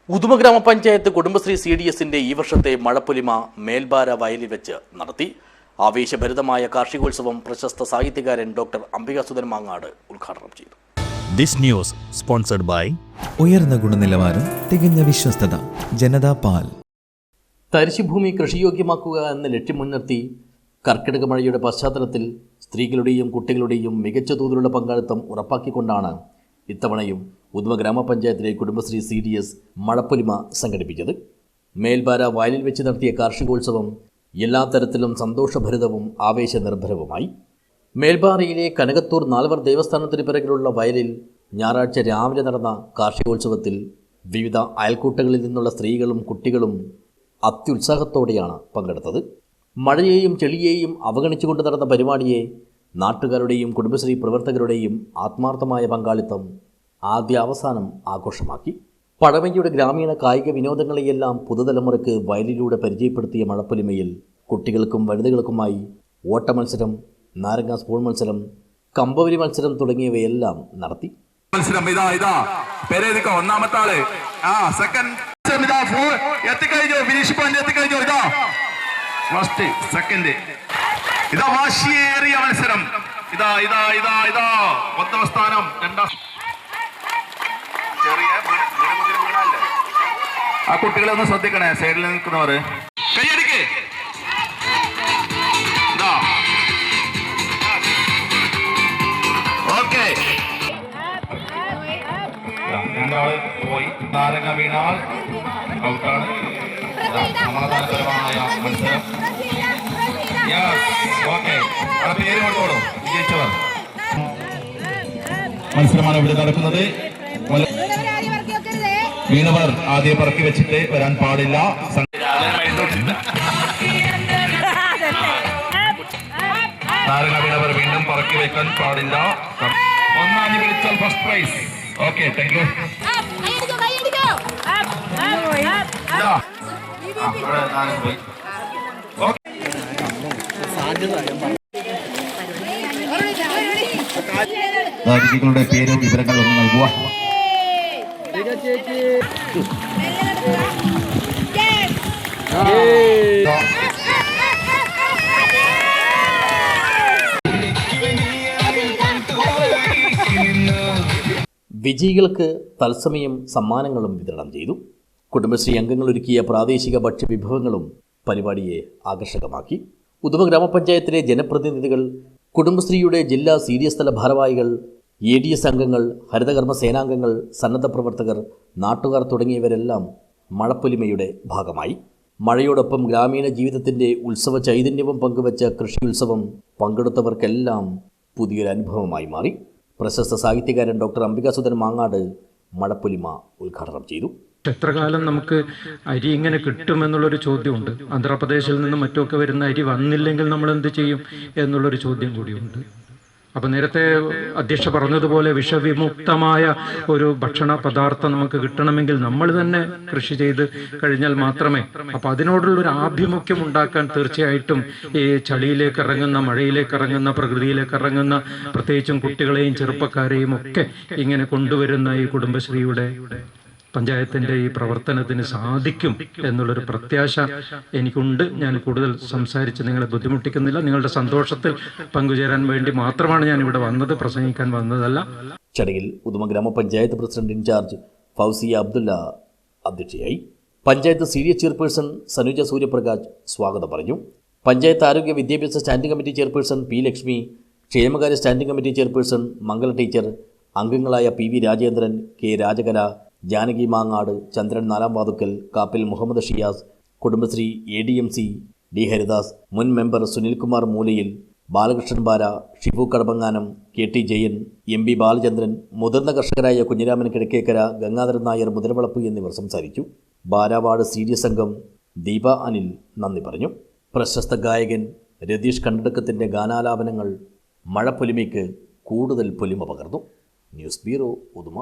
ഉദുമ ഗ്രാമപഞ്ചായത്ത് കുടുംബശ്രീ CDSന്റെ ഈ വർഷത്തെ മഴപ്പൊലിമ മേൽബാര വയലിൽ വെച്ച് നടത്തി. ആവേശഭരിതമായ കാർഷികോത്സവം പ്രശസ്ത സാഹിത്യകാരൻ ഡോക്ടർ അംബികാസുധൻ മാങ്ങാട് ഉദ്ഘാടനം ചെയ്തു. ദിസ് ന്യൂസ് സ്പോൺസർഡ് ബൈ ഉയർന്ന ഗുണനിലവാരം, തികഞ്ഞ വിശ്വസ്തത, ജനതാ പാൽ. തരിശുഭൂമി കൃഷിയോഗ്യമാക്കുക എന്ന ലക്ഷ്യം മുൻനിർത്തി കർക്കിടക മഴയുടെ പശ്ചാത്തലത്തിൽ സ്ത്രീകളുടെയും കുട്ടികളുടെയും മികച്ച തോതിലുള്ള പങ്കാളിത്തം ഉറപ്പാക്കിക്കൊണ്ടാണ് ഇത്തവണയും ഉദുമ ഗ്രാമപഞ്ചായത്തിലെ കുടുംബശ്രീ CDS മഴപ്പൊലിമ സംഘടിപ്പിച്ചത്. മേൽബാര വയലിൽ വെച്ച് നടത്തിയ കാർഷികോത്സവം എല്ലാ തരത്തിലും സന്തോഷഭരിതവും ആവേശനിർഭരവുമായി. മേൽബാരയിലെ കനകത്തൂർ നാൽവർ ദേവസ്ഥാനത്തിന് പിറകിലുള്ള വയലിൽ ഞായറാഴ്ച രാവിലെ നടന്ന കാർഷികോത്സവത്തിൽ വിവിധ അയൽക്കൂട്ടങ്ങളിൽ നിന്നുള്ള സ്ത്രീകളും കുട്ടികളും അത്യുത്സാഹത്തോടെയാണ് പങ്കെടുത്തത്. മഴയെയും ചെളിയെയും അവഗണിച്ചുകൊണ്ട് നടന്ന പരിപാടിയെ നാട്ടുകാരുടെയും കുടുംബശ്രീ പ്രവർത്തകരുടെയും ആത്മാർത്ഥമായ പങ്കാളിത്തം ആദ്യ അവസാനം ആഘോഷമാക്കി. പഴമയുടെ ഗ്രാമീണ കായിക വിനോദങ്ങളെയെല്ലാം പുതുതലമുറയ്ക്ക് വയലിലൂടെ പരിചയപ്പെടുത്തിയ മഴപ്പൊലിമയിൽ കുട്ടികൾക്കും വനിതകൾക്കുമായി ഓട്ടമത്സരം, നാരങ്ങ സ്പൂൺ മത്സരം, കമ്പവലി മത്സരം തുടങ്ങിയവയെല്ലാം നടത്തി. ഒന്നാമത്തെ ആള് ഫസ്റ്റ് സെക്കൻഡ് ഇതാ വാശിയേറിയ മത്സരം. ഇതാ ഇതാ ഇതാ ഇതാ ഒന്നാം സ്ഥാനം, രണ്ടാം. ചെറിയ ആ കുട്ടികളെ ഒന്ന് ശ്രദ്ധിക്കണേ, സൈഡിൽ നിൽക്കുന്നവര് കൈയടിക്ക്. ഓക്കെ, രണ്ടാള് പോയി. നാരങ്ങ വീണാൽ ഔട്ടാണ്. സമാധാനപരമായ മത്സരം. പേര് കൊടുത്തോളൂ. വിജയിച്ചവർ മത്സരമാണ് ഇവിടെ നടക്കുന്നത്. വീണവർ ആദ്യം പറക്കി വെച്ചിട്ട് വരാൻ പാടില്ല. നാരങ്ങ വീണവർ വീണ്ടും പറക്കി വെക്കാൻ പാടില്ല. ഒന്നാം വിളിച്ചാൽ first prize. Okay, thank you. വിജയികളുടെ പേരും വിവരങ്ങൾ ഒന്ന് നൽകുക. വിജയികൾക്ക് തത്സമയം സമ്മാനങ്ങളും വിതരണം ചെയ്തു. കുടുംബശ്രീ അംഗങ്ങൾ ഒരുക്കിയ പ്രാദേശിക ഭക്ഷ്യവിഭവങ്ങളും പരിപാടിയെ ആകർഷകമാക്കി. ഉദുമ ഗ്രാമപഞ്ചായത്തിലെ ജനപ്രതിനിധികൾ, കുടുംബശ്രീയുടെ ജില്ലാ CDS തല ഭാരവാഹികൾ, ADS അംഗങ്ങൾ, ഹരിതകർമ്മ സേനാംഗങ്ങൾ, സന്നദ്ധ പ്രവർത്തകർ, നാട്ടുകാർ തുടങ്ങിയവരെല്ലാം മഴപ്പൊലിമയുടെ ഭാഗമായി. മഴയോടൊപ്പം ഗ്രാമീണ ജീവിതത്തിൻ്റെ ഉത്സവ ചൈതന്യവും പങ്കുവച്ച കൃഷിയുത്സവം പങ്കെടുത്തവർക്കെല്ലാം പുതിയൊരു അനുഭവമായി മാറി. പ്രശസ്ത സാഹിത്യകാരൻ ഡോക്ടർ അംബികാസുധൻ മാങ്ങാട് മഴപ്പൊലിമ ഉദ്ഘാടനം ചെയ്തു. എത്ര കാലം നമുക്ക് അരി ഇങ്ങനെ കിട്ടുമെന്നുള്ളൊരു ചോദ്യമുണ്ട്. ആന്ധ്രാപ്രദേശിൽ നിന്നും മറ്റുമൊക്കെ വരുന്ന അരി വന്നില്ലെങ്കിൽ നമ്മൾ എന്ത് ചെയ്യും എന്നുള്ളൊരു ചോദ്യം കൂടിയുണ്ട്. അപ്പോൾ നേരത്തെ അധ്യക്ഷ പറഞ്ഞതുപോലെ വിഷവിമുക്തമായ ഒരു ഭക്ഷണ പദാർത്ഥം നമുക്ക് കിട്ടണമെങ്കിൽ നമ്മൾ തന്നെ കൃഷി ചെയ്ത് കഴിഞ്ഞാൽ മാത്രമേ. അപ്പോൾ അതിനോടുള്ളൊരു ആഭിമുഖ്യം ഉണ്ടാക്കാൻ തീർച്ചയായിട്ടും ഈ ചളിയിലേക്ക് ഇറങ്ങുന്ന, മഴയിലേക്ക് ഇറങ്ങുന്ന, പ്രകൃതിയിലേക്ക് ഇറങ്ങുന്ന പ്രത്യേകിച്ചും കുട്ടികളെയും ചെറുപ്പക്കാരെയും ഒക്കെ ഇങ്ങനെ കൊണ്ടുവരുന്ന ഈ കുടുംബശ്രീയുടെ പഞ്ചായത്തിൻ്റെ ഈ പ്രവർത്തനത്തിന് സാധിക്കും എന്നുള്ളൊരു പ്രത്യാശ എനിക്കുണ്ട്. ഞാൻ കൂടുതൽ സംസാരിച്ച് നിങ്ങളെ ബുദ്ധിമുട്ടിക്കുന്നില്ല. നിങ്ങളുടെ സന്തോഷത്തിൽ പങ്കുചേരാൻ വേണ്ടി മാത്രമാണ് ഞാൻ ഇവിടെ വന്നത്, പ്രസംഗിക്കാൻ വന്നതല്ല. ചടങ്ങിൽ ഉദുമ ഗ്രാമപഞ്ചായത്ത് പ്രസിഡന്റ് ഇൻചാർജ് ഫൗസിയ അബ്ദുല്ല അധ്യക്ഷയായി. പഞ്ചായത്ത് CDS ചെയർപേഴ്സൺ സനുജ സൂര്യപ്രകാശ് സ്വാഗതം പറഞ്ഞു. പഞ്ചായത്ത് ആരോഗ്യ വിദ്യാഭ്യാസ standing committee chairperson P. Lakshmi, ക്ഷേമകാര്യ standing committee chairperson Mangala teacher, അംഗങ്ങളായ PV Rajendran, K. Rajakala, Janaki Mangad, Chandran Nalamvathukkal, Kappil Muhammad Shiyas, Kudumbashree ADMC D. Haridas, മുൻ മെമ്പർ സുനിൽകുമാർ മൂലയിൽ, ബാലകൃഷ്ണൻ ബാര, ഷിബു കടമ്പങ്ങാനം, KT ജയൻ, MB ബാലചന്ദ്രൻ, മുതിർന്ന കർഷകരായ കുഞ്ഞിരാമൻ കിഴക്കേക്കര, ഗംഗാധരൻ നായർ മുതലവളപ്പ് എന്നിവർ സംസാരിച്ചു. ബാരാവാർഡ് CDS അംഗം ദീപ അനിൽ നന്ദി പറഞ്ഞു. പ്രശസ്ത ഗായകൻ രതീഷ് കണ്ടടക്കത്തിൻ്റെ ഗാനാലാപനങ്ങൾ മഴപ്പൊലിമയ്ക്ക് കൂടുതൽ പൊലിമ പകർന്നു. News bureau, Uduma.